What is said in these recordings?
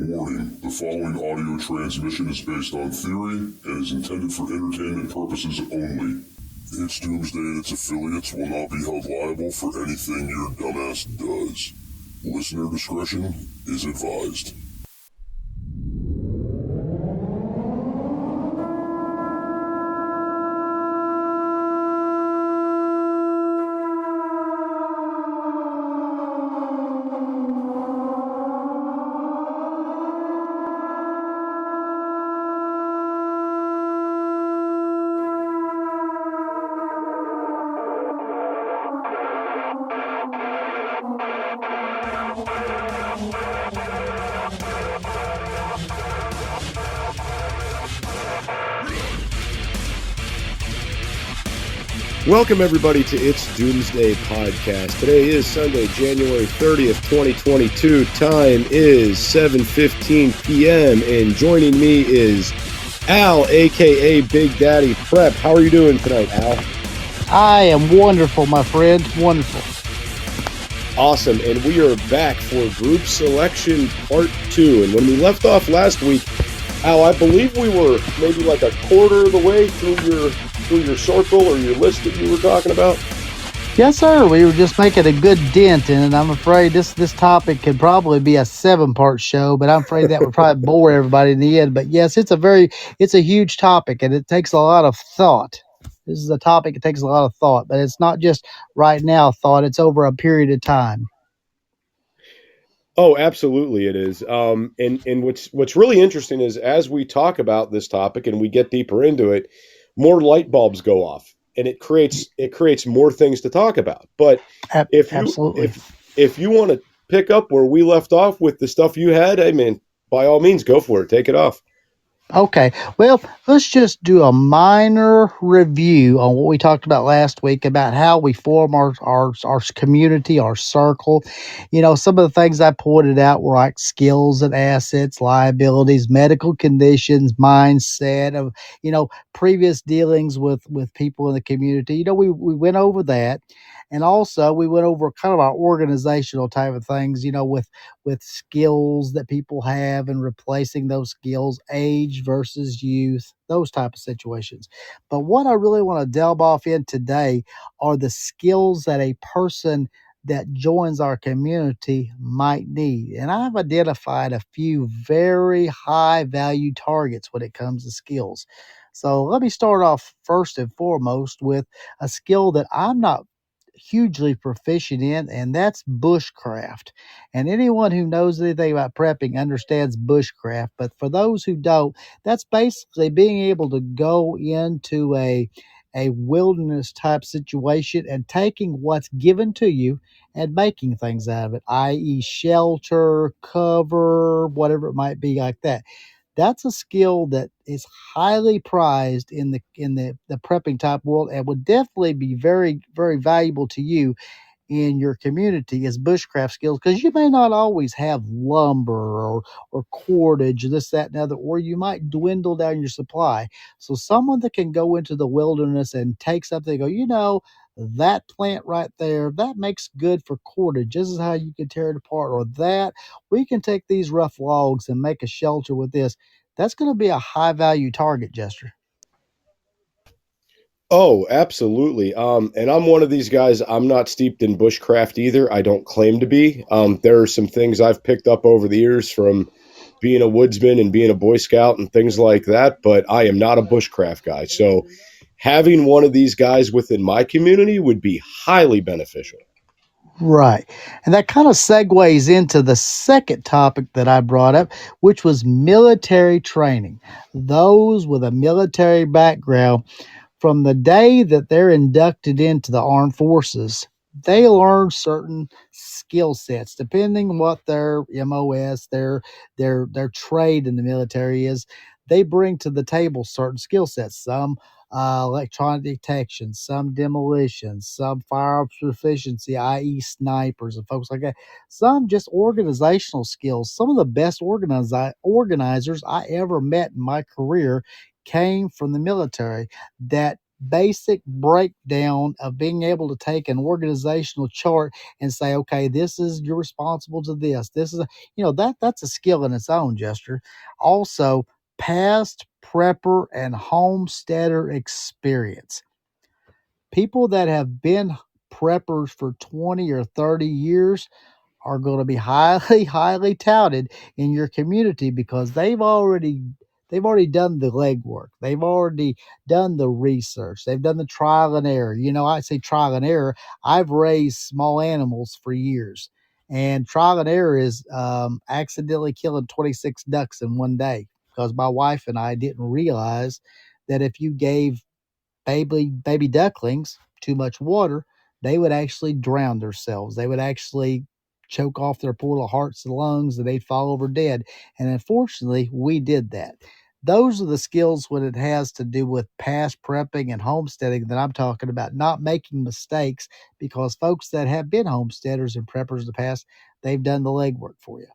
Warning, the following audio transmission is based on theory and is intended for entertainment purposes only. It's Doomsday and its affiliates will not be held liable for anything your dumbass does. Listener discretion is advised. Welcome, everybody, to It's Doomsday podcast. Today is Sunday, January 30th, 2022. Time is 7:15 p.m., and joining me is Al, a.k.a. Big Daddy Prep. How are you doing tonight, Al? I am wonderful, my friend. Wonderful. Awesome, and we are back for Group Selection Part 2. And when we left off last week, Al, I believe we were maybe like a quarter of the way through your circle or your list that you were talking about. Yes, sir. We were just making a good dent in it. I'm afraid this topic could probably be a 7-part show, but I'm afraid that would probably bore everybody in the end. But yes, it's a huge topic, and it takes a lot of thought. This is a topic that takes a lot of thought, but it's not just right now thought. It's over a period of time. Oh, absolutely it is. And what's really interesting is as we talk about this topic and we get deeper into it, more light bulbs go off, and it creates more things to talk about. But if you want to pick up where we left off with the stuff you had, I mean, by all means, go for it. Take it off. Okay, well, let's just do a minor review on what we talked about last week about how we form our community, our circle. You know, some of the things I pointed out were like skills and assets, liabilities, medical conditions, mindset of, previous dealings with people in the community. You know, we went over that. And also we went over kind of our organizational type of things, with skills that people have and replacing those skills, age versus youth, those type of situations. But what I really want to delve off in today are the skills that a person that joins our community might need. And I've identified a few very high value targets when it comes to skills. So let me start off first and foremost with a skill that I'm not hugely proficient in, and that's bushcraft. And anyone who knows anything about prepping understands bushcraft. But for those who don't, that's basically being able to go into a wilderness type situation and taking what's given to you and making things out of it, i.e., shelter, cover, whatever it might be like that. That's a skill that is highly prized in the prepping type world and would definitely be very, very valuable to you in your community as bushcraft skills, because you may not always have lumber or cordage, this, that, and other, or you might dwindle down your supply. So someone that can go into the wilderness and take something and go, that plant right there, that makes good for cordage. This is how you can tear it apart. Or that, we can take these rough logs and make a shelter with this. That's going to be a high value target, Jester. Oh, absolutely. And I'm one of these guys. I'm not steeped in bushcraft either. I don't claim to be. There are some things I've picked up over the years from being a woodsman and being a Boy Scout and things like that, but I am not a bushcraft guy. So having one of these guys within my community would be highly beneficial. Right. And that kind of segues into the second topic that I brought up, which was military training. Those with a military background, from the day that they're inducted into the armed forces, they learn certain skill sets depending on what their MOS, their trade in the military is. They bring to the table certain skill sets. Some electronic detection, some demolition, some firearms proficiency, i.e., snipers and folks like that. Some just organizational skills. Some of the best organizers I ever met in my career came from the military that basic breakdown of being able to take an organizational chart and say, okay, this is, you're responsible to this. This is that's a skill in its own, Jester. Also, past prepper and homesteader experience. People that have been preppers for 20 or 30 years are going to be highly, highly touted in your community because they've already done the legwork. They've already done the research. They've done the trial and error. I say trial and error. I've raised small animals for years, and trial and error is accidentally killing 26 ducks in one day because my wife and I didn't realize that if you gave baby ducklings too much water, they would actually drown themselves. They would actually choke off their poor little hearts and lungs, and they'd fall over dead. And unfortunately, we did that. Those are the skills when it has to do with past prepping and homesteading that I'm talking about, not making mistakes, because folks that have been homesteaders and preppers in the past, they've done the legwork for you.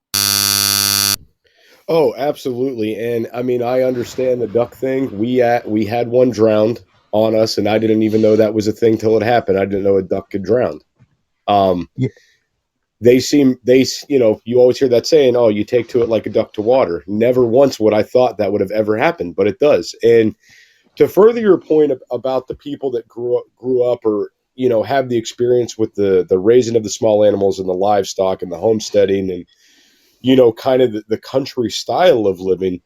Oh, absolutely. And I mean, I understand the duck thing. We had one drowned on us, and I didn't even know that was a thing till it happened. I didn't know a duck could drown. Yeah. You always hear that saying, "Oh, you take to it like a duck to water." Never once would I thought that would have ever happened, but it does. And to further your point about the people that grew up, or have the experience with the raising of the small animals and the livestock and the homesteading and kind of the country style of living,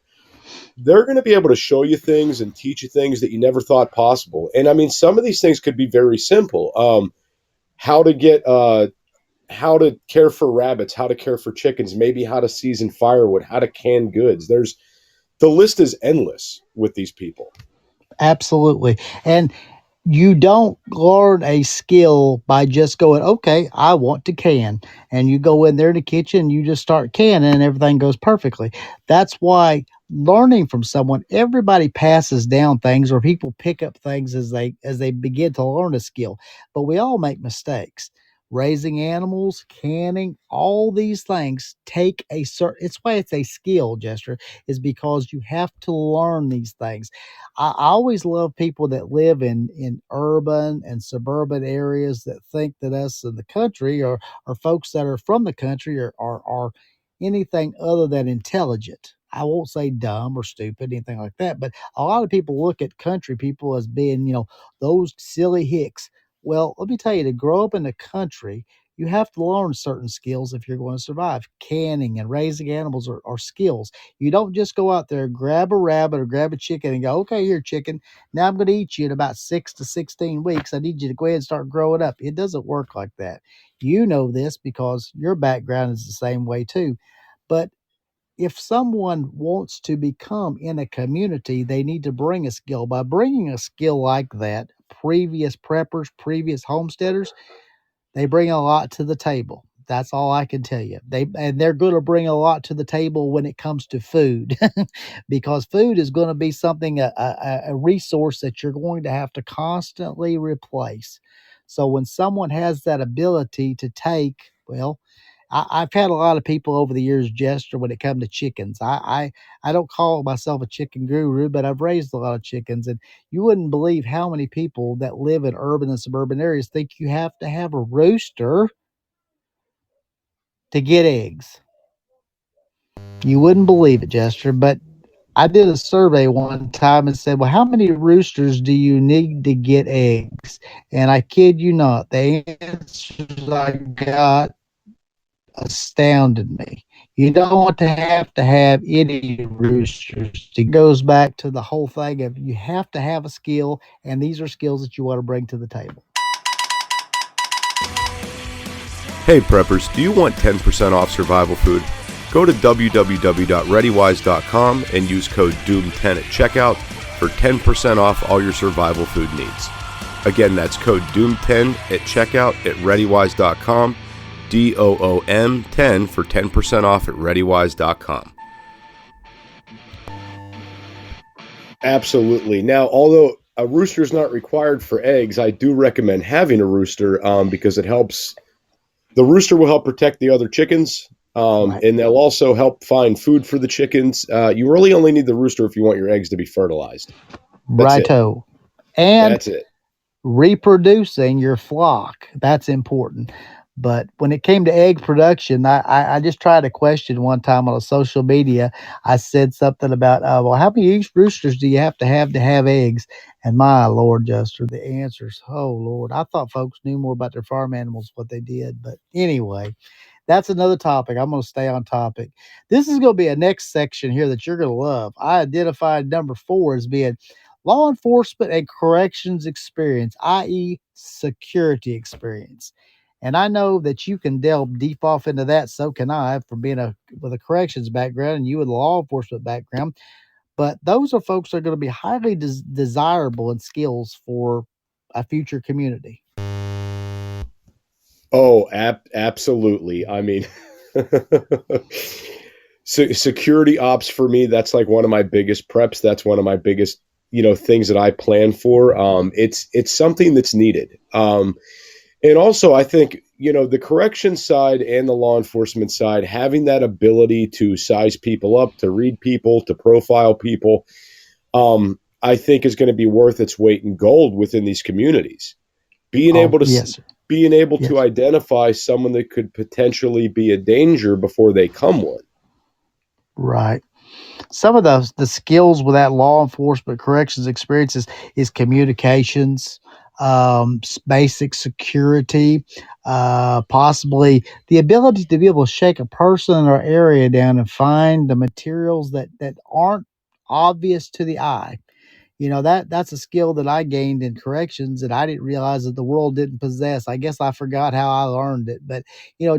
they're going to be able to show you things and teach you things that you never thought possible. And I mean, some of these things could be very simple. How to care for rabbits, how to care for chickens, maybe how to season firewood, how to can goods. The list is endless with these people. Absolutely. And you don't learn a skill by just going, okay, I want to can. And you go in there in the kitchen, you just start canning and everything goes perfectly. That's why learning from someone, everybody passes down things or people pick up things as they begin to learn a skill. But we all make mistakes. Raising animals, canning, all these things take a certain, it's why it's a skill, Jester, is because you have to learn these things. I always love people that live in urban and suburban areas that think that us in the country or folks that are from the country are anything other than intelligent. I won't say dumb or stupid, anything like that, but a lot of people look at country people as being, those silly hicks. Well, let me tell you, to grow up in the country, you have to learn certain skills if you're going to survive. Canning and raising animals are skills. You don't just go out there, grab a rabbit or grab a chicken and go, okay, here, chicken. Now I'm going to eat you in about 6 to 16 weeks. I need you to go ahead and start growing up. It doesn't work like that. You know this because your background is the same way too. But if someone wants to become in a community, they need to bring a skill. By bringing a skill like that, previous preppers, previous homesteaders, they bring a lot to the table. That's all I can tell you. They're going to bring a lot to the table when it comes to food, because food is going to be something a resource that you're going to have to constantly replace. So when someone has that ability to take, well, I've had a lot of people over the years gesture when it comes to chickens. I don't call myself a chicken guru, but I've raised a lot of chickens, and you wouldn't believe how many people that live in urban and suburban areas think you have to have a rooster to get eggs. You wouldn't believe it, Jester, but I did a survey one time and said, well, how many roosters do you need to get eggs? And I kid you not, the answers I got astounded me. You don't want to have any roosters. It goes back to the whole thing of you have to have a skill, and these are skills that you want to bring to the table. Hey preppers, do you want 10% off survival food? Go to www.readywise.com and use code DOOM10 at checkout for 10% off all your survival food needs. Again, that's code DOOM10 at checkout at readywise.com, DOOM10 for 10% off at readywise.com. Absolutely. Now, although a rooster is not required for eggs, I do recommend having a rooster because it helps. The rooster will help protect the other chickens, Right. and they'll also help find food for the chickens. You really only need the rooster if you want your eggs to be fertilized. That's it. Righto. and That's it. reproducing your flock. That's important. But when it came to egg production, I just tried a question one time on a social media. I said something about, well, how many roosters do you have to have eggs? And my Lord, Jester, the answers, oh Lord, I thought folks knew more about their farm animals, what they did. But anyway, that's another topic. I'm going to stay on topic. This is going to be a next section here that you're going to love. I identified number 4 as being law enforcement and corrections experience, i.e., security experience. And I know that you can delve deep off into that. So can I, from being with a corrections background, and you with a law enforcement background. But those are folks that are going to be highly desirable in skills for a future community. Oh, absolutely. I mean, so security ops for me, that's like one of my biggest preps. That's one of my biggest, things that I plan for. It's something that's needed. And also I think, the correction side and the law enforcement side, having that ability to size people up, to read people, to profile people, I think is going to be worth its weight in gold within these communities. Being able to yes, being able yes. to identify someone that could potentially be a danger before they come one. Right. Some of the skills with that law enforcement corrections experiences is communications, basic security, possibly the ability to be able to shake a person or area down and find the materials that aren't obvious to the eye. That's a skill that I gained in corrections that I didn't realize that the world didn't possess. I guess I forgot how I learned it, but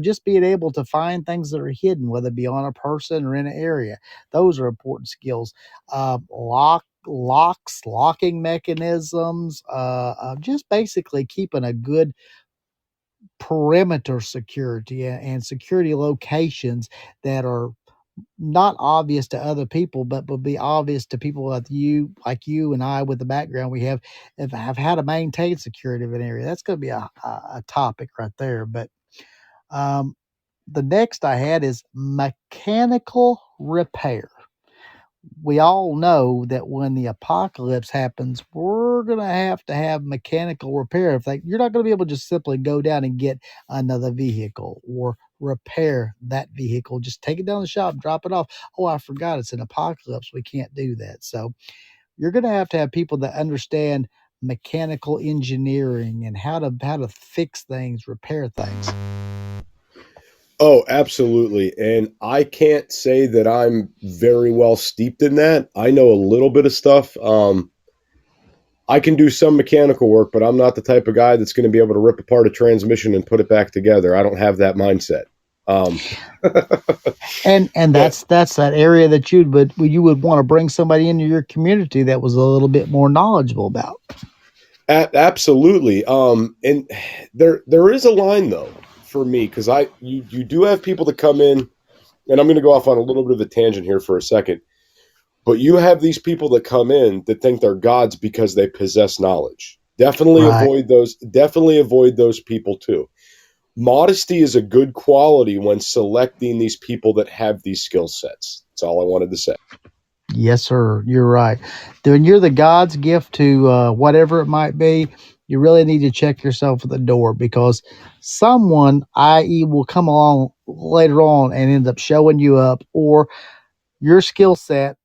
just being able to find things that are hidden, whether it be on a person or in an area, those are important skills. Locking mechanisms, just basically keeping a good perimeter security and security locations that are not obvious to other people, but will be obvious to people like you and I with the background we have how to maintain security of an area. That's going to be a topic right there. But um, the next I had is mechanical repair. We all know that when the apocalypse happens, we're going to have mechanical repair. You're not going to be able to just simply go down and get another vehicle or repair that vehicle. Just take it down the shop, drop it off. Oh, I forgot it's an apocalypse. We can't do that. So you're going to have people that understand mechanical engineering and how to fix things, repair things. Oh, absolutely. And I can't say that I'm very well steeped in that. I know a little bit of stuff. I can do some mechanical work, but I'm not the type of guy that's going to be able to rip apart a transmission and put it back together. I don't have that mindset. And that's that area that you would want to bring somebody into your community that was a little bit more knowledgeable about. Absolutely. And there is a line though for me, because you do have people that come in, and I'm going to go off on a little bit of a tangent here for a second. But you have these people that come in that think they're gods because they possess knowledge. Definitely Right. avoid those. Definitely avoid those people too. Modesty is a good quality when selecting these people that have these skill sets. That's all I wanted to say. Yes, sir. You're right. When you're the God's gift to whatever it might be, you really need to check yourself at the door, because someone, i.e., will come along later on and end up showing you up, or your skill set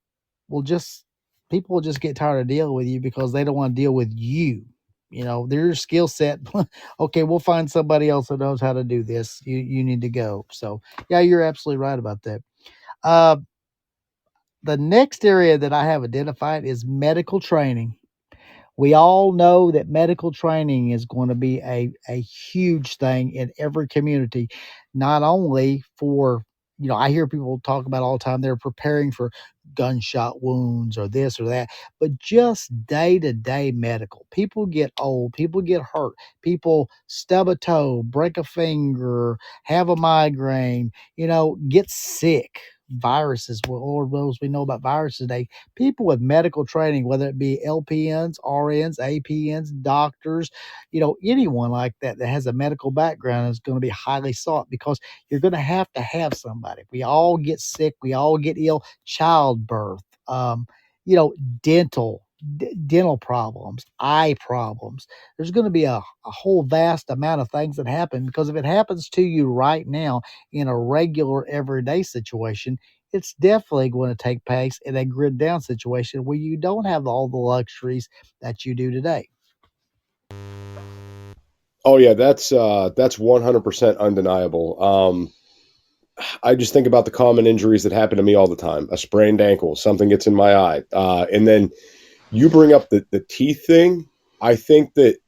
will just, people will just get tired of dealing with you because they don't want to deal with you. Their skill set. Okay, we'll find somebody else that knows how to do this. You need to go. So yeah, you're absolutely right about that. Uh, the next area that I have identified is medical training. We all know that medical training is going to be a huge thing in every community, not only for, I hear people talk about all the time, they're preparing for gunshot wounds or this or that, but just day to day medical. People get old, people get hurt, people stub a toe, break a finger, have a migraine, get sick. Viruses, well, Lord knows we know about viruses today. People with medical training, whether it be LPNs, RNs, APNs, doctors, anyone like that has a medical background is going to be highly sought, because you're going to have somebody. We all get sick, we all get ill, childbirth, dental, dental problems, eye problems. There's going to be a whole vast amount of things that happen, because if it happens to you right now in a regular everyday situation, it's definitely going to take place in a grid down situation where you don't have all the luxuries that you do today. Oh yeah, that's 100% undeniable. I just think about the common injuries that happen to me all the time. A sprained ankle, something gets in my eye. And then you bring up the teeth thing. I think that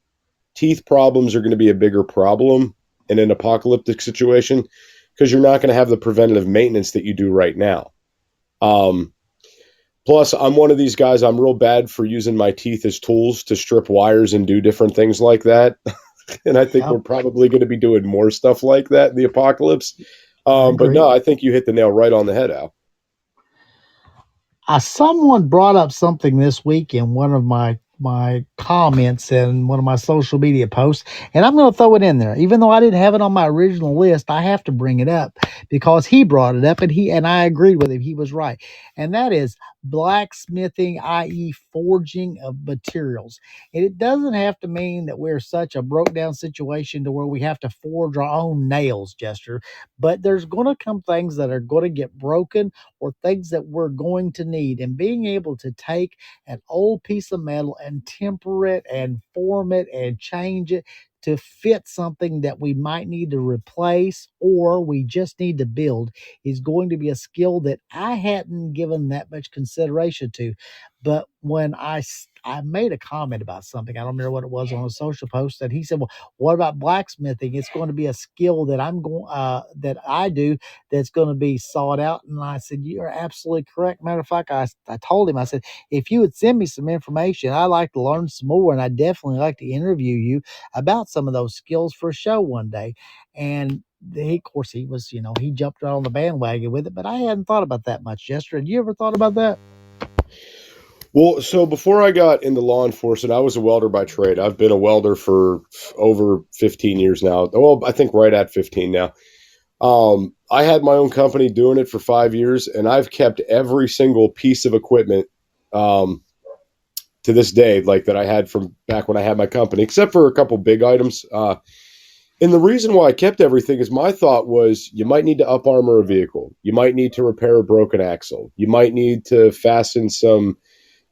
teeth problems are going to be a bigger problem in an apocalyptic situation, because you're not going to have the preventative maintenance that you do right now. Plus, I'm one of these guys, I'm real bad for using my teeth as tools to strip wires and do different things like that. And I think Yep. we're probably going to be doing more stuff like that in the apocalypse. I But agree. no, I think you hit the nail right on the head, Al. Someone brought up something this week in one of my comments and one of my social media posts, and I'm going to throw it in there, even though I didn't have it on my original list. I have to bring it up because he brought it up, and I agreed with him. He was right, and that is blacksmithing, i.e., forging of materials. And it doesn't have to mean that we're such a broke down situation to where we have to forge our own nails, Jester. But there's going to come things that are going to get broken, or things that we're going to need. And being able to take an old piece of metal and temper it and form it and change it to fit something that we might need to replace or we just need to build is going to be a skill that I hadn't given that much consideration to. But when I made a comment about something, I don't remember what it was, on a social post, that he said, "Well, what about blacksmithing? It's going to be a skill that that I do that's going to be sought out." And I said, "You're absolutely correct." Matter of fact, I told him, I said, "If you would send me some information, I'd like to learn some more, and I'd definitely like to interview you about some of those skills for a show one day." And of course, he was, he jumped right on the bandwagon with it, but I hadn't thought about that much. Yesterday, had you ever thought about that? Well, so before I got into law enforcement, I was a welder by trade. I've been a welder for over 15 years now. Well, I think right at 15 now. I had my own company doing it for 5 years, and I've kept every single piece of equipment to this day, like that I had from back when I had my company, except for a couple big items. And the reason why I kept everything is my thought was you might need to up armor a vehicle. You might need to repair a broken axle. You might need to fasten some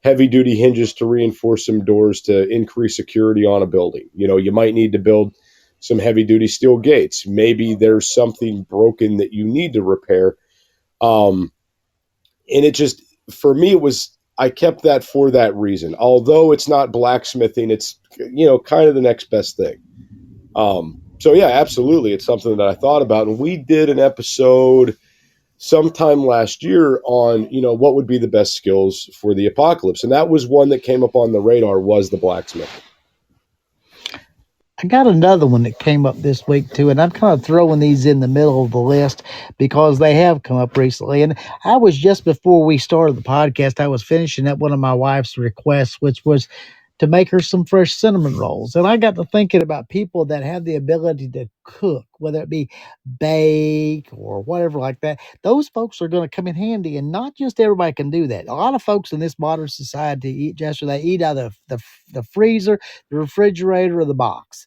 heavy duty hinges to reinforce some doors to increase security on a building. You might need to build some heavy duty steel gates. Maybe there's something broken that you need to repair. And it just, for me, I kept that for that reason. Although it's not blacksmithing, it's, kind of the next best thing. So yeah, absolutely. It's something that I thought about. And we did an episode sometime last year on, what would be the best skills for the apocalypse. And that was one that came up on the radar, was the blacksmith. I got another one that came up this week too, and I'm kind of throwing these in the middle of the list because they have come up recently. And I was, just before we started the podcast, I was finishing up one of my wife's requests, which was to make her some fresh cinnamon rolls. And I got to thinking about people that have the ability to cook, whether it be bake or whatever like that. Those folks are going to come in handy, and not just everybody can do that. A lot of folks in this modern society eat, just they eat out of the freezer, the refrigerator, or the box.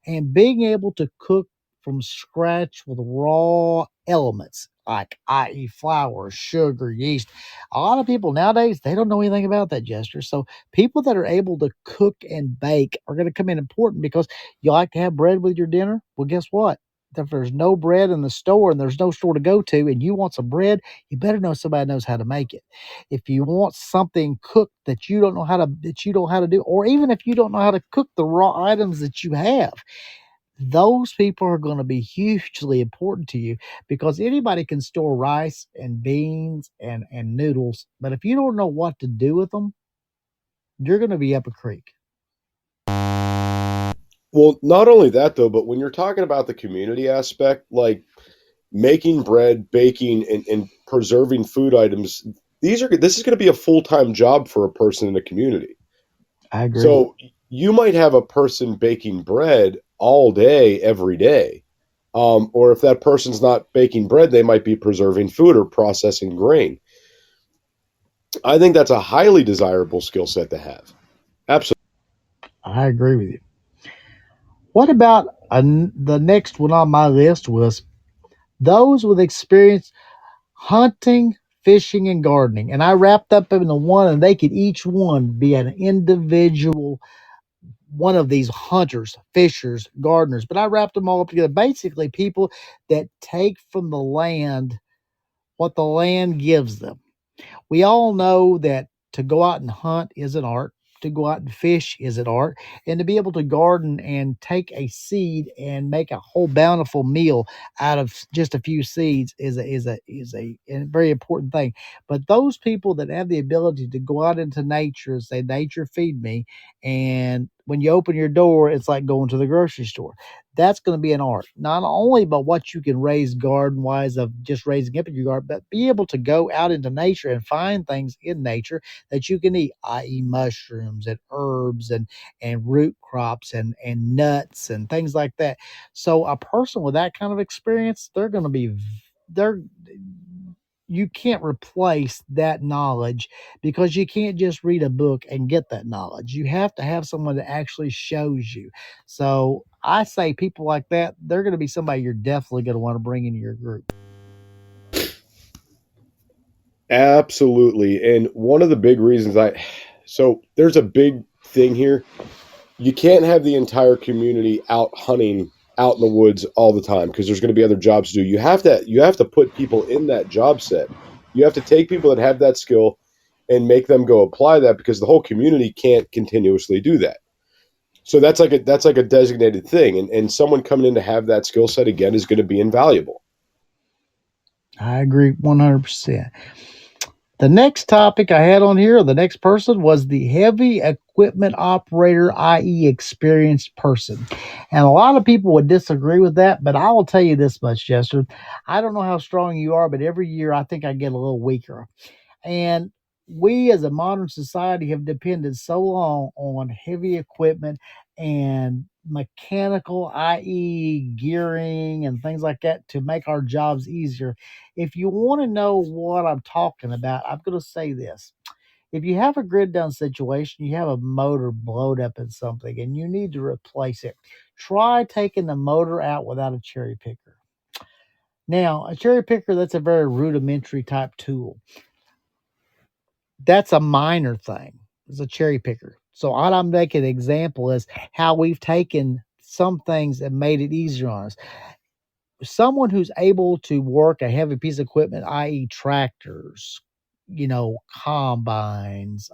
And being able to cook from scratch with raw elements, like, i.e., flour, sugar, yeast. A lot of people nowadays, they don't know anything about that, Jester. So people that are able to cook and bake are going to come in important, because you like to have bread with your dinner. Well, guess what? If there's no bread in the store and there's no store to go to, and you want some bread, you better know somebody knows how to make it. If you want something cooked that you don't know how to do, or even if you don't know how to cook the raw items that you have, those people are going to be hugely important to you, because anybody can store rice and beans and noodles. But if you don't know what to do with them, you're going to be up a creek. Well, not only that though, but when you're talking about the community aspect, like making bread, baking, and preserving food items, this is going to be a full-time job for a person in a community. I agree. So you might have a person baking bread all day, every day. Or if that person's not baking bread, they might be preserving food or processing grain. I think that's a highly desirable skill set to have. Absolutely. I agree with you. What about the next one on my list was those with experience hunting, fishing, and gardening. And I wrapped up into one, and they could each one be an individual one of these hunters, fishers, gardeners. But I wrapped them all up together. Basically, people that take from the land what the land gives them. We all know that to go out and hunt is an art, to go out and fish is an art, and to be able to garden and take a seed and make a whole bountiful meal out of just a few seeds is a very important thing. But those people that have the ability to go out into nature and say, "Nature, feed me," and when you open your door, it's like going to the grocery store. That's going to be an art, not only by what you can raise garden wise of just raising up in your garden, but be able to go out into nature and find things in nature that you can eat, i.e., mushrooms and herbs and root crops and nuts and things like that. So a person with that kind of experience, they're you can't replace that knowledge because you can't just read a book and get that knowledge. You have to have someone that actually shows you. So I say people like that, they're going to be somebody you're definitely going to want to bring into your group. Absolutely. And one of the big reasons so there's a big thing here. You can't have the entire community out hunting out in the woods all the time because there's going to be other jobs to do. You have to put people in that job set. You have to take people that have that skill and make them go apply that because the whole community can't continuously do that. So that's like a designated thing, and someone coming in to have that skill set again is going to be invaluable. I agree 100%. The next topic I had on here, the next person was the heavy equipment operator, i.e., experienced person. And a lot of people would disagree with that, but I will tell you this much, Jester. I don't know how strong you are, but every year I think I get a little weaker. And we as a modern society have depended so long on heavy equipment and mechanical, i.e., gearing and things like that, to make our jobs easier. If you want to know what I'm talking about, I'm going to say this. If you have a grid down situation, you have a motor blowed up in something and you need to replace it, try taking the motor out without a cherry picker. Now, a cherry picker, that's a very rudimentary type tool. That's a minor thing. It's a cherry picker. So all I'm making an example is how we've taken some things and made it easier on us. Someone who's able to work a heavy piece of equipment, i.e., tractors, combines,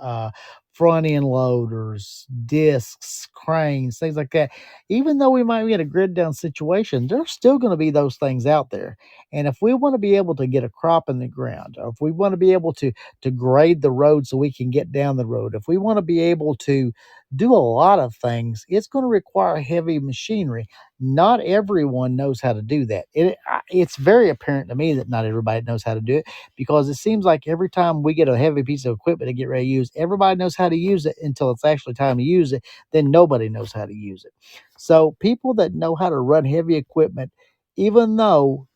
front end loaders, discs, cranes, things like that. Even though we might be in a grid down situation, there's still going to be those things out there. And if we want to be able to get a crop in the ground, or if we want to be able to grade the road so we can get down the road, if we want to be able to do a lot of things, it's going to require heavy machinery. Not everyone knows how to do that. It's very apparent to me that not everybody knows how to do it because it seems like every time we get a heavy piece of equipment to get ready to use, everybody knows how to use it until it's actually time to use it. Then nobody knows how to use it. So people that know how to run heavy equipment, even though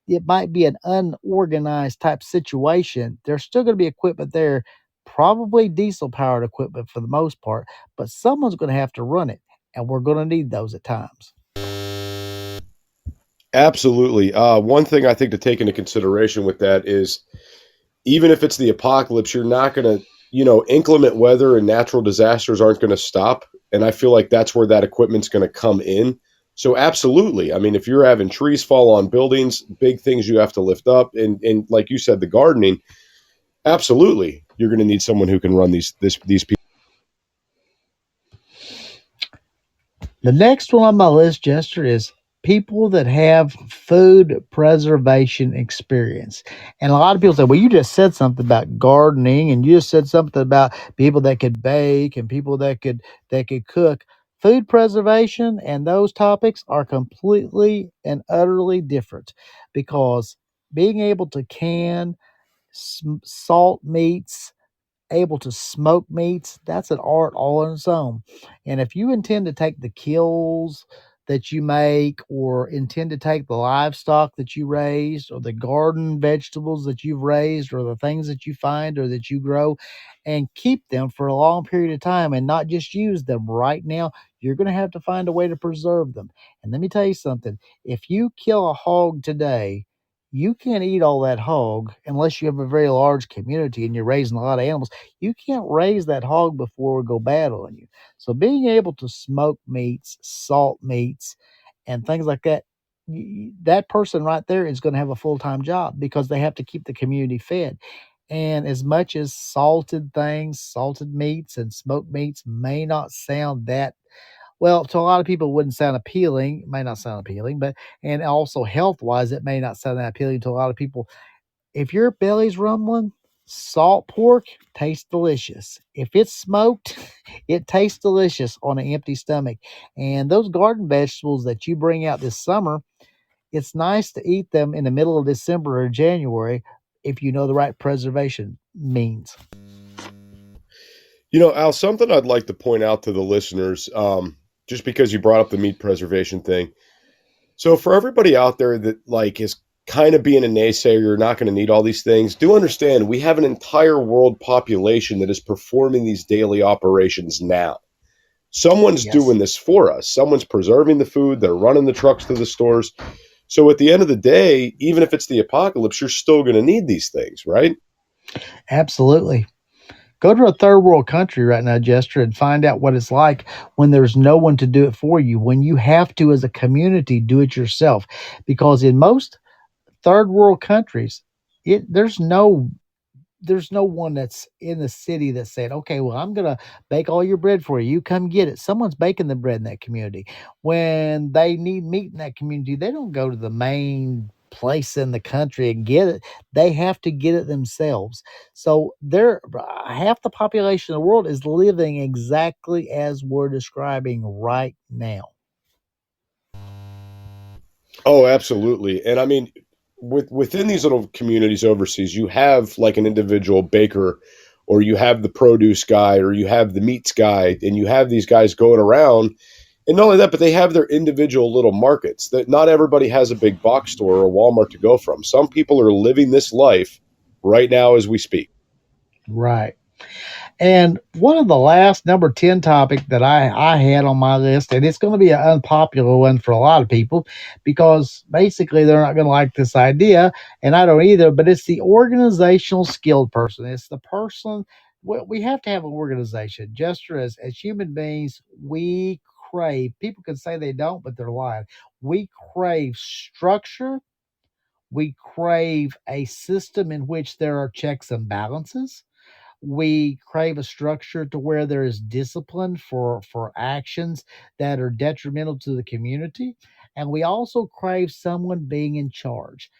it might be an unorganized type situation, there's still going to be equipment there, probably diesel powered equipment for the most part, but someone's going to have to run it. And we're going to need those at times. Absolutely. One thing I think to take into consideration with that is even if it's the apocalypse, you're not going to, inclement weather and natural disasters aren't going to stop. And I feel like that's where that equipment's going to come in. So absolutely. I mean, if you're having trees fall on buildings, big things you have to lift up, and like you said, the gardening, absolutely, you're going to need someone who can run these people. The next one on my list, Jester, is people that have food preservation experience. And a lot of people say, well, you just said something about gardening and you just said something about people that could bake and people that could cook. Food preservation and those topics are completely and utterly different because being able to can salt meats, able to smoke meats, that's an art all on its own. And if you intend to take the kills, that you make or intend to take the livestock that you raised or the garden vegetables that you've raised or the things that you find or that you grow and keep them for a long period of time and not just use them right now, you're going to have to find a way to preserve them. And let me tell you something. If you kill a hog today, you can't eat all that hog unless you have a very large community and you're raising a lot of animals. You can't raise that hog before it go bad on you. So being able to smoke meats, salt meats, and things like that, that person right there is going to have a full-time job because they have to keep the community fed. And as much as salted things, salted meats and smoked meats may not sound that well, to a lot of people, it wouldn't sound appealing. It may not sound appealing, but and also health wise, it may not sound that appealing to a lot of people. If your belly's rumbling, salt pork tastes delicious. If it's smoked, it tastes delicious on an empty stomach. And those garden vegetables that you bring out this summer, it's nice to eat them in the middle of December or January if you know the right preservation means. Al, something I'd like to point out to the listeners, just because you brought up the meat preservation thing. So for everybody out there that is kind of being a naysayer, you're not going to need all these things, do understand we have an entire world population that is performing these daily operations now. Someone's doing this for us. Someone's preserving the food. They're running the trucks to the stores. So at the end of the day, even if it's the apocalypse, you're still going to need these things, right? Absolutely. Go to a third world country right now, Jester, and find out what it's like when there's no one to do it for you, when you have to, as a community, do it yourself. Because in most third world countries, there's no one that's in the city that said, okay, well, I'm going to bake all your bread for you. You come get it. Someone's baking the bread in that community. When they need meat in that community, they don't go to the main place in the country and get it. They have to get it themselves. So half the population of the world is living exactly as we're describing right now. Oh, absolutely. And I mean, within these little communities overseas, you have like an individual baker, or you have the produce guy, or you have the meats guy, and you have these guys going around. And not only that, but they have their individual little markets. That not everybody has a big box store or a Walmart to go from. Some people are living this life right now as we speak. Right. And one of the last number 10 topic that I had on my list, and it's going to be an unpopular one for a lot of people because basically they're not going to like this idea, and I don't either, but it's the organizational skilled person. It's the person, we have to have an organization. Jester, as human beings, we crave, people can say they don't, but they're lying. We crave structure. We crave a system in which there are checks and balances. We crave a structure to where there is discipline for actions that are detrimental to the community, and we also crave someone being in charge.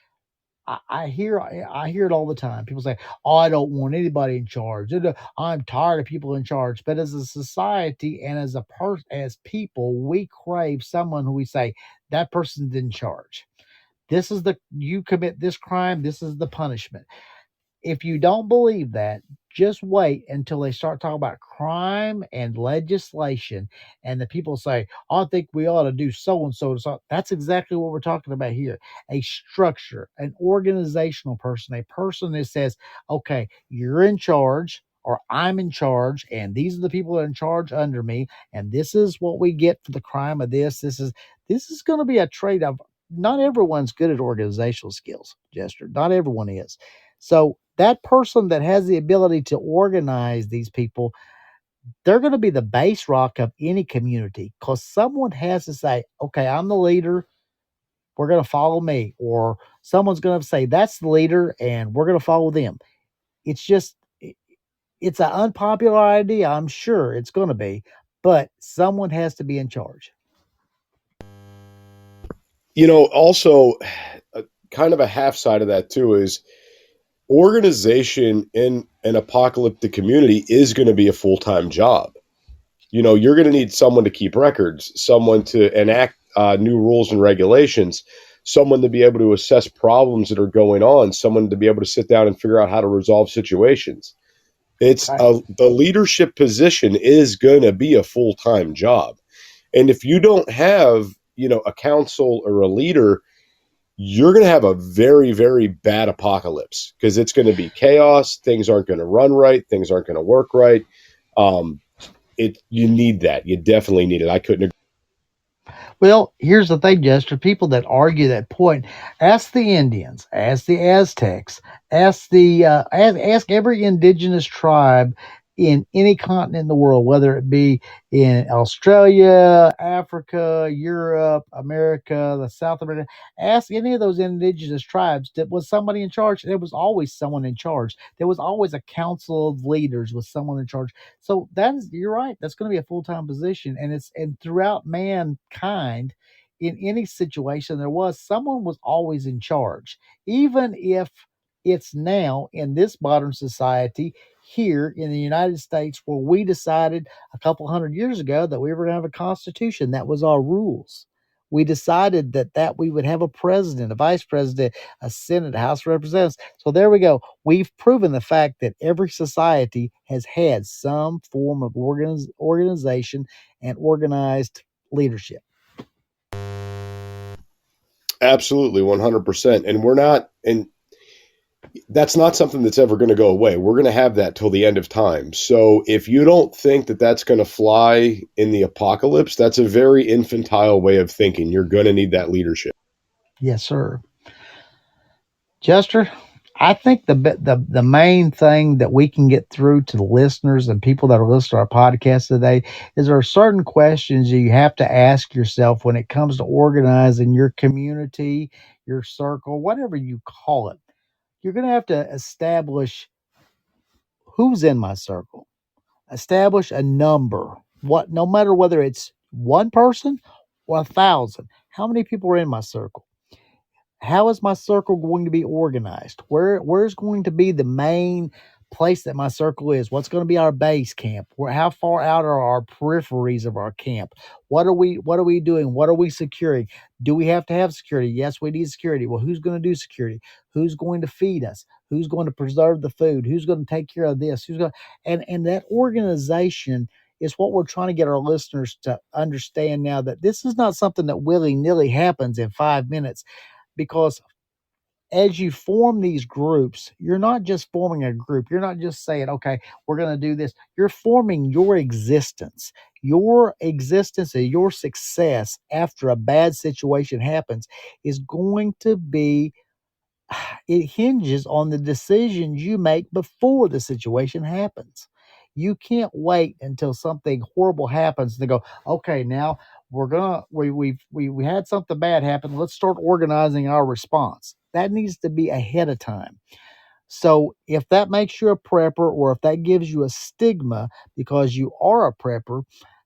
I hear it all the time. People say, "Oh, I don't want anybody in charge. I'm tired of people in charge." But as a society and as people, we crave someone who we say that person's in charge. This is you commit this crime. This is the punishment. If you don't believe that, just wait until they start talking about crime and legislation, and the people say, "I think we ought to do so and so." That's exactly what we're talking about here. A structure, an organizational person, a person that says, "Okay, you're in charge." Or I'm in charge, and these are the people that are in charge under me, and this is what we get for the crime of this. This is going to be a trade of. Not everyone's good at organizational skills, Jester. Not everyone is. So that person that has the ability to organize these people, they're going to be the base rock of any community because someone has to say, okay, I'm the leader. We're going to follow me. Or someone's going to say, that's the leader and we're going to follow them. It's just, it's an unpopular idea. I'm sure it's going to be, but someone has to be in charge. Also, kind of a half side of that too is organization in an apocalyptic community is going to be a full-time job. You're going to need someone to keep records, someone to enact new rules and regulations, someone to be able to assess problems that are going on, someone to be able to sit down and figure out how to resolve situations. The leadership position is going to be a full-time job. And if you don't have a council or a leader, you're going to have a very, very bad apocalypse because it's going to be chaos. Things aren't going to run right. Things aren't going to work right. You need that. You definitely need it. I couldn't agree. Well, here's the thing, Jester. People that argue that point, ask the Indians, ask the Aztecs, ask every indigenous tribe in any continent in the world, whether it be in Australia, Africa, Europe, America, the South America. Ask any of those indigenous tribes that was somebody in charge. There was always someone in charge. There was always a council of leaders with someone in charge. So you're right. That's going to be a full-time position, and throughout mankind, in any situation, someone was always in charge, even if it's now in this modern society here in the United States where we decided a couple hundred years ago that we were going to have a constitution. That was our rules. We decided that we would have a president, a vice president, a Senate, a House of Representatives. So there we go. We've proven the fact that every society has had some form of organization and organized leadership. Absolutely, 100%. And that's not something that's ever going to go away. We're going to have that till the end of time. So if you don't think that that's going to fly in the apocalypse, that's a very infantile way of thinking. You're going to need that leadership. Yes, sir. Jester, I think the main thing that we can get through to the listeners and people that are listening to our podcast today is there are certain questions you have to ask yourself when it comes to organizing your community, your circle, whatever you call it. You're going to have to establish who's in my circle, establish a number. No matter whether it's one person or 1,000, how many people are in my circle? How is my circle going to be organized? Where's going to be the main place that my circle is? What's going to be our base camp? How far out are our peripheries of our camp? What are we doing? What are we securing? Do we have to have security? Yes, we need security. Well, who's going to do security? Who's going to feed us? Who's going to preserve the food? Who's going to take care of this? And that organization is what we're trying to get our listeners to understand now, that this is not something that willy-nilly happens in 5 minutes. Because as you form these groups, you're not just forming a group. You're not just saying, okay, we're going to do this. You're forming your existence. Your existence and your success after a bad situation happens is going to be, it hinges on the decisions you make before the situation happens. You can't wait until something horrible happens to go, okay, now we had something bad happen. Let's start organizing our response. That needs to be ahead of time. So if that makes you a prepper, or if that gives you a stigma because you are a prepper,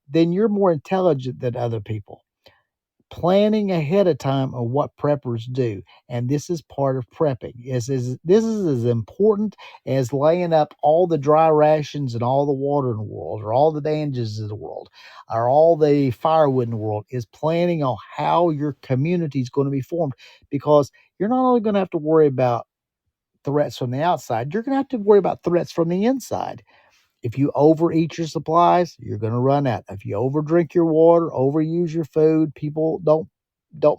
then you're more intelligent than other people. Planning ahead of time of what preppers do, and this is part of prepping. This is as important as laying up all the dry rations and all the water in the world, or all the bandages in the world, or all the firewood in the world. Is planning on how your community is going to be formed, because you're not only going to have to worry about threats from the outside, you're going to have to worry about threats from the inside. If you overeat your supplies, you're going to run out. If you overdrink your water, overuse your food, people don't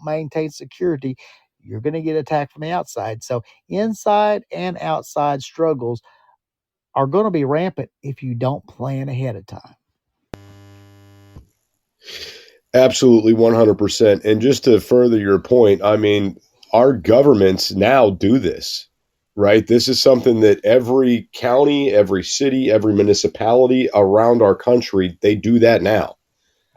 maintain security, you're going to get attacked from the outside. So inside and outside struggles are going to be rampant if you don't plan ahead of time. Absolutely, 100%. And just to further your point, I mean, our governments now do this. Right? This is something that every county, every city, every municipality around our country, they do that now.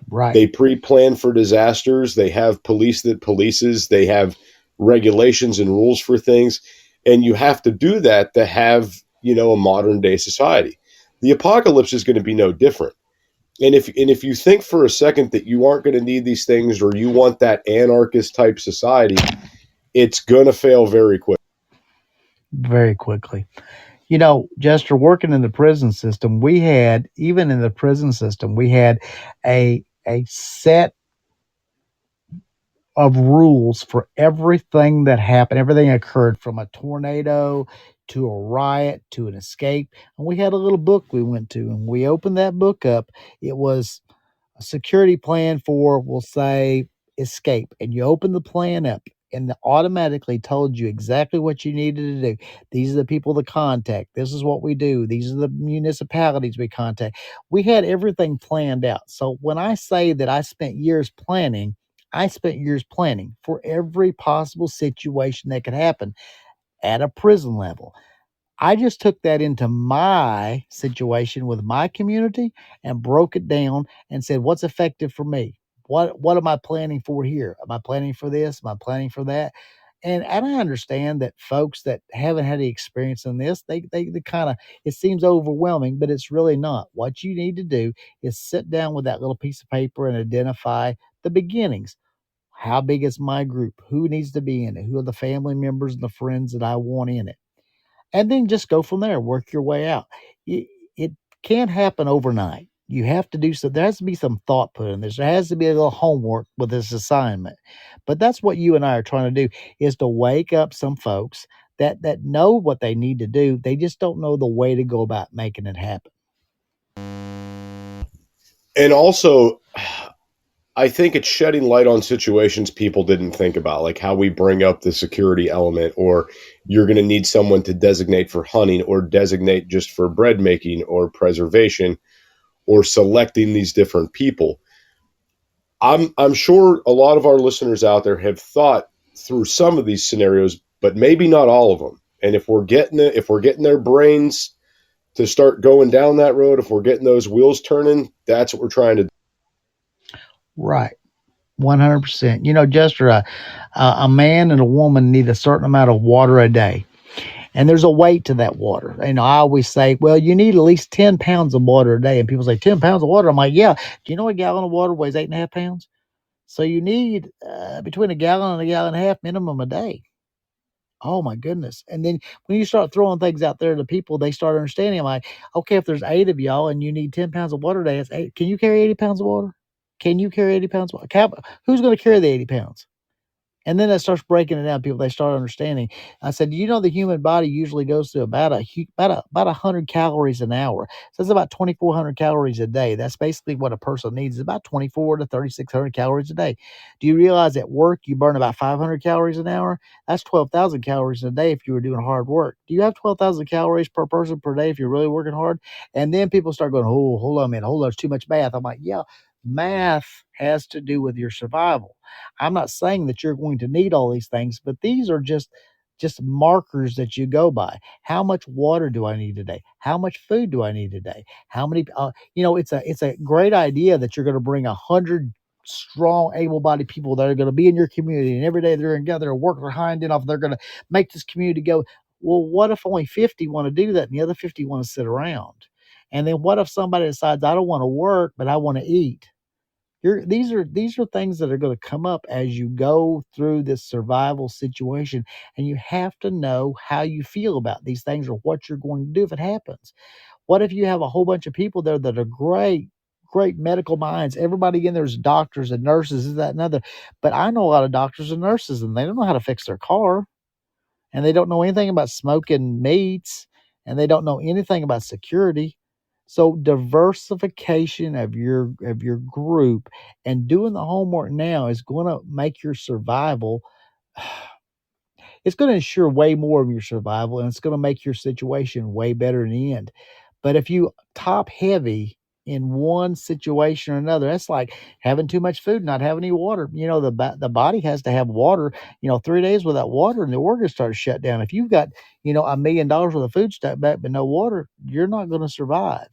Right. They pre-plan for disasters. They have police that polices. They have regulations and rules for things. And you have to do that to have, a modern day society. The apocalypse is going to be no different. And if you think for a second that you aren't going to need these things, or you want that anarchist type society, it's going to fail very quickly. Very quickly. Jester, working in the prison system, we had a set of rules for everything that happened. Everything occurred, from a tornado to a riot to an escape. And we had a little book we went to, and we opened that book up. It was a security plan for, we'll say, escape, and you open the plan up, and it automatically told you exactly what you needed to do. These are the people to contact. This is what we do. These are the municipalities we contact. We had everything planned out. So when I say that I spent years planning, I spent years planning for every possible situation that could happen at a prison level. I just took that into my situation with my community and broke it down and said, what's effective for me? What am I planning for here? Am I planning for this? Am I planning for that? And I understand that folks that haven't had any experience in this, they kind of, it seems overwhelming, but it's really not. What you need to do is sit down with that little piece of paper and identify the beginnings. How big is my group? Who needs to be in it? Who are the family members and the friends that I want in it? And then just go from there, work your way out. It can't happen overnight. You have to do so. There has to be some thought put in this. There has to be a little homework with this assignment. But that's what you and I are trying to do, is to wake up some folks that know what they need to do. They just don't know the way to go about making it happen. And also, I think it's shedding light on situations people didn't think about, like how we bring up the security element, or you're going to need someone to designate for hunting, or designate just for bread making or preservation, or selecting these different people. I'm sure a lot of our listeners out there have thought through some of these scenarios, but maybe not all of them. And if we're getting their brains to start going down that road, if we're getting those wheels turning, that's what we're trying to do. Right. 100%. Jester, a man and a woman need a certain amount of water a day. And there's a weight to that water. I always say, well, you need at least 10 pounds of water a day. And people say, 10 pounds of water? I'm like, yeah. Do you know a gallon of water weighs 8.5 pounds? So you need between a gallon and a gallon and a half minimum a day. Oh, my goodness. And then when you start throwing things out there to people, they start understanding. I'm like, okay, if there's 8 of y'all and you need 10 pounds of water a day, it's 8. Can you carry 80 pounds of water? Can you carry 80 pounds of water? Who's going to carry the 80 pounds? And then that starts breaking it down. People, they start understanding. I said, the human body usually goes through about 100 calories an hour. So that's about 2,400 calories a day. That's basically what a person needs, is about 2,400 to 3,600 calories a day. Do you realize at work you burn about 500 calories an hour? That's 12,000 calories a day if you were doing hard work. Do you have 12,000 calories per person per day if you're really working hard? And then people start going, oh, hold on a minute. Hold on, it's too much math. I'm like, yeah, math has to do with your survival. I'm not saying that you're going to need all these things, but these are just markers that you go by. How much water do I need today? How much food do I need today? How many? It's a great idea that you're going to bring 100 strong, able-bodied people that are going to be in your community, and every day they're going to gather and work their hind end off. They're going to make this community go. Well, what if only 50 want to do that, and the other 50 want to sit around? And then what if somebody decides, I don't want to work, but I want to eat? These are things that are going to come up as you go through this survival situation, and you have to know how you feel about these things or what you're going to do if it happens. What if you have a whole bunch of people there that are great medical minds? Everybody in there's doctors and nurses, is that another? But I know a lot of doctors and nurses, and they don't know how to fix their car, and they don't know anything about smoking meats, and they don't know anything about security. So diversification of your group and doing the homework now is going to make your survival. It's going to ensure way more of your survival, and it's going to make your situation way better in the end. But if you top heavy in one situation or another, that's like having too much food, not having any water. The body has to have water. 3 days without water, and the organs start to shut down. If you've got $1 million worth of food stuck back but no water, you're not going to survive.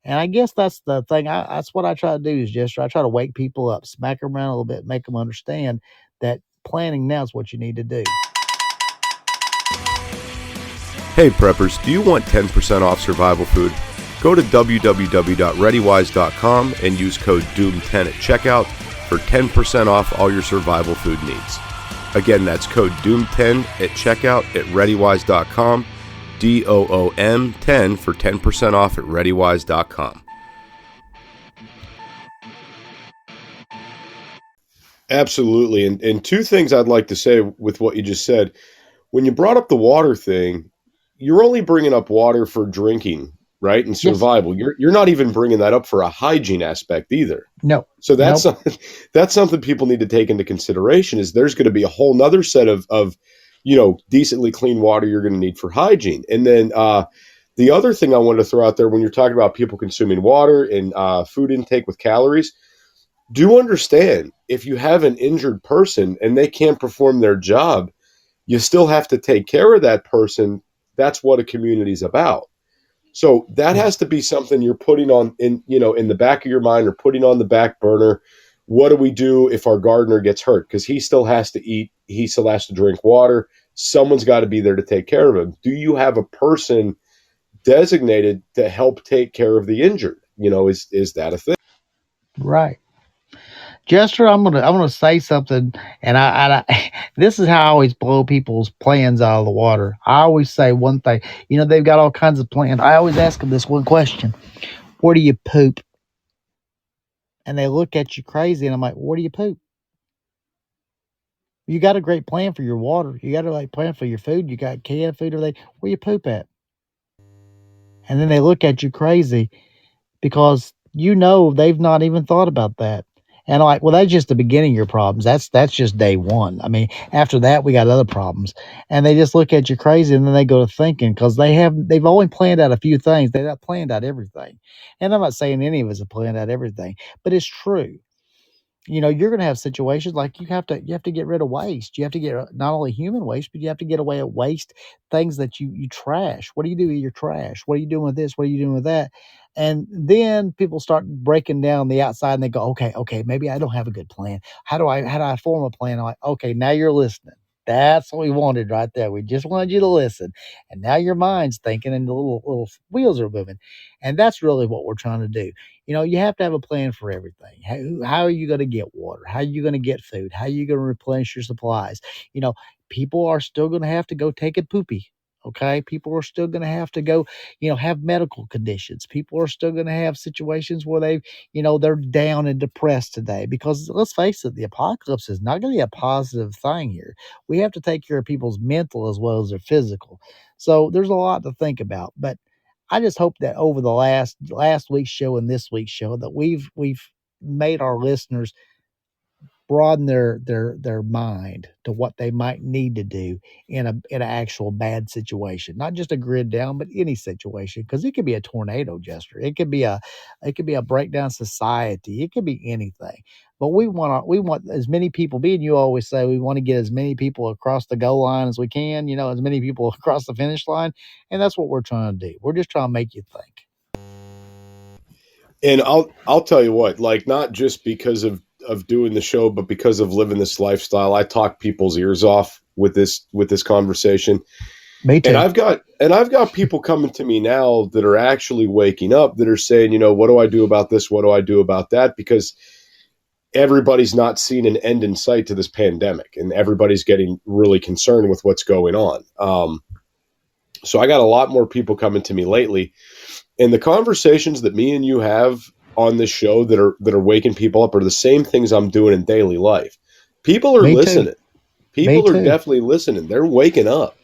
And I guess that's the thing. That's what I try to do, is just I try to wake people up, smack them around a little bit, make them understand that planning now is what you need to do. Hey preppers, do you want 10% off survival food? Go to www.readywise.com and use code DOOM10 at checkout for 10% off all your survival food needs. Again, that's code DOOM10 at checkout at readywise.com, DOOM10 for 10% off at readywise.com. Absolutely. And two things I'd like to say with what you just said. When you brought up the water thing, you're only bringing up water for drinking. right? And Yes. survival. You're not even bringing that up for a hygiene aspect either. No. So that's Nope. something, that's something people need to take into consideration. Is there's going to be a whole nother set of decently clean water you're going to need for hygiene. And then the other thing I wanted to throw out there when you're talking about people consuming water and food intake with calories, do understand if you have an injured person and they can't perform their job, you still have to take care of that person. That's what a community is about. So that has to be something you're putting on in the back of your mind, or putting on the back burner. What do we do if our gardener gets hurt? Because he still has to eat. He still has to drink water. Someone's got to be there to take care of him. Do you have a person designated to help take care of the injured? Is that a thing? Right. Jester, I'm gonna say something, and this is how I always blow people's plans out of the water. I always say one thing. They've got all kinds of plans. I always ask them this one question: where do you poop? And they look at you crazy, and I'm like, where do you poop? You got a great plan for your water. You got a great plan for your food. You got canned food, where you poop at? And then they look at you crazy because they've not even thought about that. And I'm like, well, that's just the beginning of your problems. That's just day one. I mean, after that, we got other problems. And they just look at you crazy, and then they go to thinking because they've only planned out a few things. They've not planned out everything. And I'm not saying any of us have planned out everything, but it's true. You're going to have situations like you have to get rid of waste. You have to get not only human waste, but you have to get away at waste, things that you trash. What do you do with your trash? What are you doing with this? What are you doing with that? And then people start breaking down the outside, and they go, okay, maybe I don't have a good plan. How do I form a plan? I'm like, okay, now you're listening. That's what we wanted right there. We just wanted you to listen. And now your mind's thinking, and the little wheels are moving. And that's really what we're trying to do. You have to have a plan for everything. How are you going to get water? How are you going to get food? How are you going to replenish your supplies? You know, people are still going to have to go take a poopy. Okay. People are still going to have to go, have medical conditions. People are still going to have situations where they're down and depressed today, because let's face it, the apocalypse is not going to be a positive thing here. We have to take care of people's mental as well as their physical. So there's a lot to think about, but I just hope that over the last week's show and this week's show that we've made our listeners broaden their mind to what they might need to do in an actual bad situation, not just a grid down, but any situation, because it could be a tornado, Jester. It could be a breakdown society. It could be anything. But we want as many people. Being you always say we want to get as many people across the goal line as we can. As many people across the finish line, and that's what we're trying to do. We're just trying to make you think. And I'll tell you what, like, not just because of doing the show, but because of living this lifestyle, I talk people's ears off with this conversation. Me too. And I've got people coming to me now that are actually waking up, that are saying, what do I do about this? What do I do about that? Because everybody's not seen an end in sight to this pandemic, and everybody's getting really concerned with what's going on. So I got a lot more people coming to me lately, and the conversations that me and you have on this show that are waking people up are the same things I'm doing in daily life. People are Me listening. too. People are too. definitely listening. They're waking up.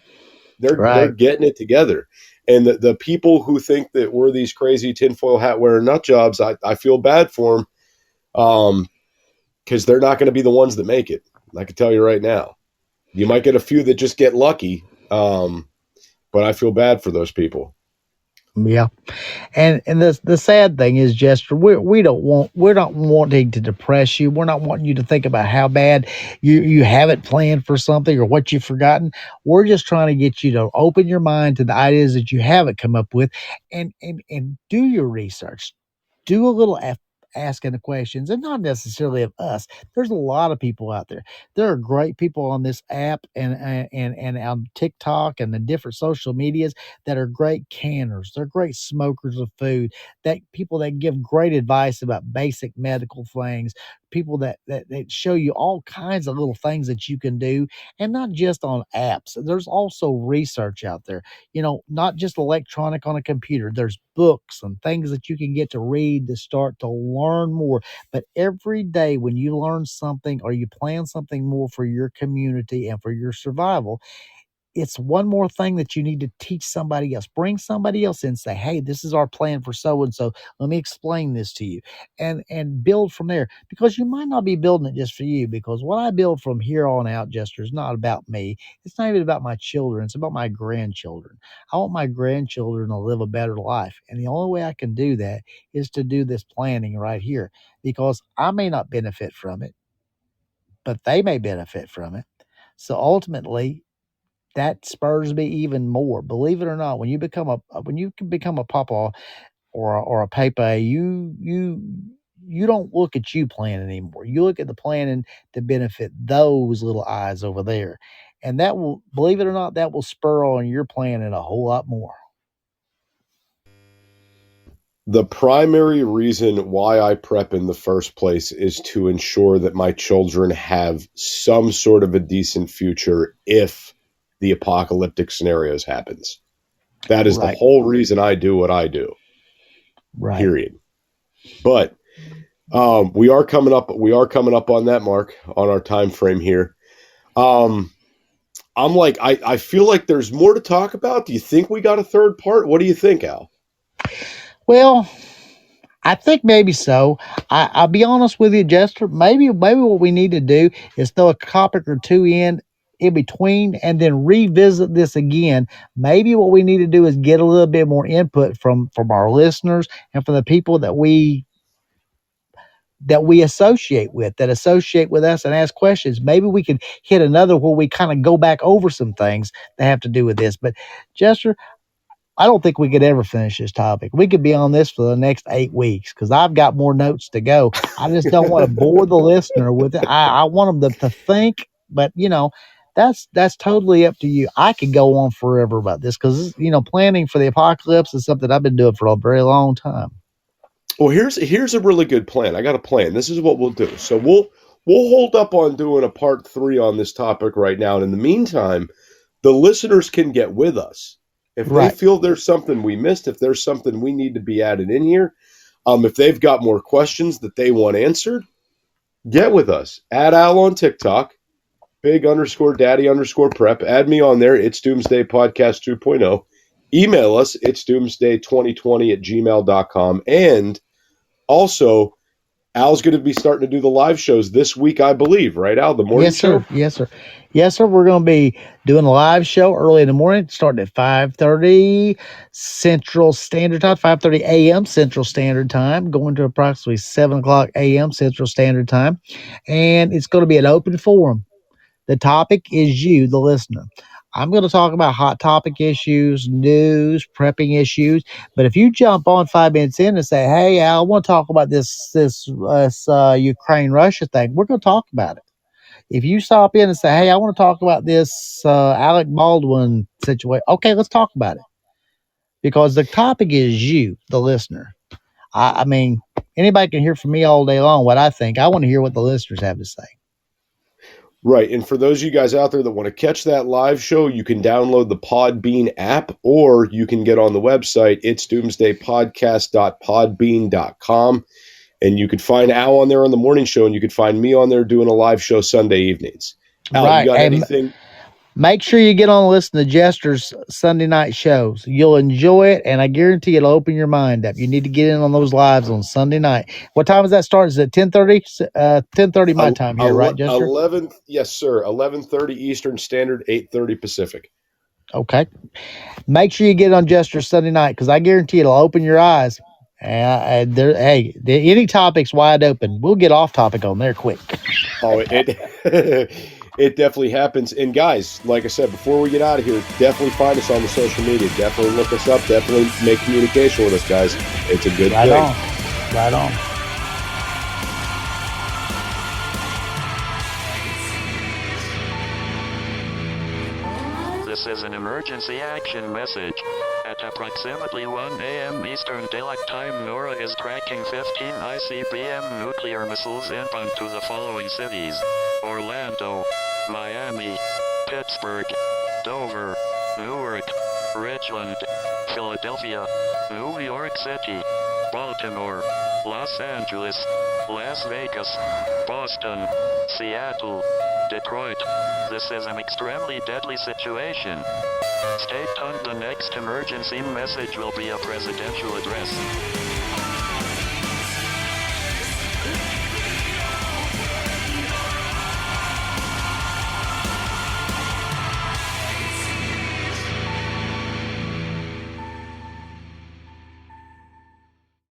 They're Right. getting it together. And the people who think that we're these crazy tinfoil hat wearing nut jobs, I feel bad for them, because they're not going to be the ones that make it. I can tell you right now. You might get a few that just get lucky, but I feel bad for those people. Yeah. And the sad thing is, Jester, we're not wanting to depress you. We're not wanting you to think about how bad you haven't planned for something or what you've forgotten. We're just trying to get you to open your mind to the ideas that you haven't come up with, and do your research. Do a little asking the questions, and not necessarily of us. There's a lot of people out there. There are great people on this app and on TikTok and the different social medias that are great canners. They're great smokers of food. That people that give great advice about basic medical things. People that show you all kinds of little things that you can do, and not just on apps. There's also research out there. Not just electronic on a computer. There's books and things that you can get to read to start to learn more. But every day when you learn something or you plan something more for your community and for your survival, it's one more thing that you need to teach somebody else. Bring somebody else in and say, hey, this is our plan for so-and-so. Let me explain this to you and build from there, because you might not be building it just for you, because what I build from here on out, Jester, is not about me. It's not even about my children. It's about my grandchildren. I want my grandchildren to live a better life. And the only way I can do that is to do this planning right here, because I may not benefit from it, but they may benefit from it. So ultimately, that spurs me even more. Believe it or not, when you can become a papa or a papa, you don't look at you planning anymore. You look at the planning to benefit those little eyes over there, and that will, believe it or not, that will spur on your planning a whole lot more. The primary reason why I prep in the first place is to ensure that my children have some sort of a decent future if the apocalyptic scenarios happens. That is the Right. whole reason I do what I do. Right. Period. But we are coming up on that mark on our time frame here. I feel like there's more to talk about. Do you think we got a third part? What do you think, Al? Well, I think maybe so. I'll be honest with you, Jester. Maybe what we need to do is throw a topic or two in between, and then revisit this again. Maybe what we need to do is get a little bit more input from our listeners and from the people that we associate with us and ask questions. Maybe we could hit another where we kind of go back over some things that have to do with this. But Jester, I don't think we could ever finish this topic. We could be on this for the next 8 weeks, because I've got more notes to go. I just don't want to bore the listener with it. I want them to think, but that's totally up to you. I could go on forever about this, because planning for the apocalypse is something I've been doing for a very long time. Well, here's a really good plan. I got a plan. This is what we'll do. So we'll hold up on doing a part 3 on this topic right now. And in the meantime, the listeners can get with us. If they feel there's something we missed, if there's something we need to be added in here, if they've got more questions that they want answered, get with us. Add Al on TikTok, big_daddy_prep. Add me on there. It's Doomsday Podcast 2.0. Email us. It's doomsday2020@gmail.com. And also, Al's going to be starting to do the live shows this week, I believe, right, Al? The morning show? Yes, sir. Yes, sir. We're going to be doing a live show early in the morning, starting at 5:30 Central Standard Time, 5:30 a.m. Central Standard Time, going to approximately 7 o'clock a.m. Central Standard Time. And it's going to be an open forum. The topic is you, the listener. I'm going to talk about hot topic issues, news, prepping issues. But if you jump on 5 minutes in and say, hey, Al, I want to talk about this Ukraine-Russia thing, we're going to talk about it. If you stop in and say, hey, I want to talk about this Alec Baldwin situation, okay, let's talk about it. Because the topic is you, the listener. I mean, anybody can hear from me all day long what I think. I want to hear what the listeners have to say. Right. And for those of you guys out there that want to catch that live show, you can download the Podbean app, or you can get on the website. It's doomsdaypodcast.podbean.com. And you could find Al on there on the morning show, and you could find me on there doing a live show Sunday evenings. Al, you got anything? Make sure you get on and listen to Jester's Sunday night shows. You'll enjoy it, and I guarantee it'll open your mind up. You need to get in on those lives on Sunday night. What time does that start? Is it 10:30? 10:30 my time here, right, Jester? 11, yes, sir. 11:30 Eastern Standard, 8:30 Pacific. Okay. Make sure you get on Jester's Sunday night, because I guarantee it'll open your eyes. Any topic's wide open. We'll get off topic on there quick. Oh, it definitely happens. And guys, like I said, before we get out of here, definitely find us on the social media. Definitely look us up. Definitely make communication with us, guys. It's a good thing. Right on. This is an emergency action message. At approximately 1 a.m. Eastern Daylight Time, NORAD is tracking 15 ICBM nuclear missiles inbound to the following cities: Orlando, Miami, Pittsburgh, Dover, Newark, Richland, Philadelphia, New York City, Baltimore, Los Angeles, Las Vegas, Boston, Seattle, Detroit. This is an extremely deadly situation. Stay tuned. The next emergency message will be a presidential address.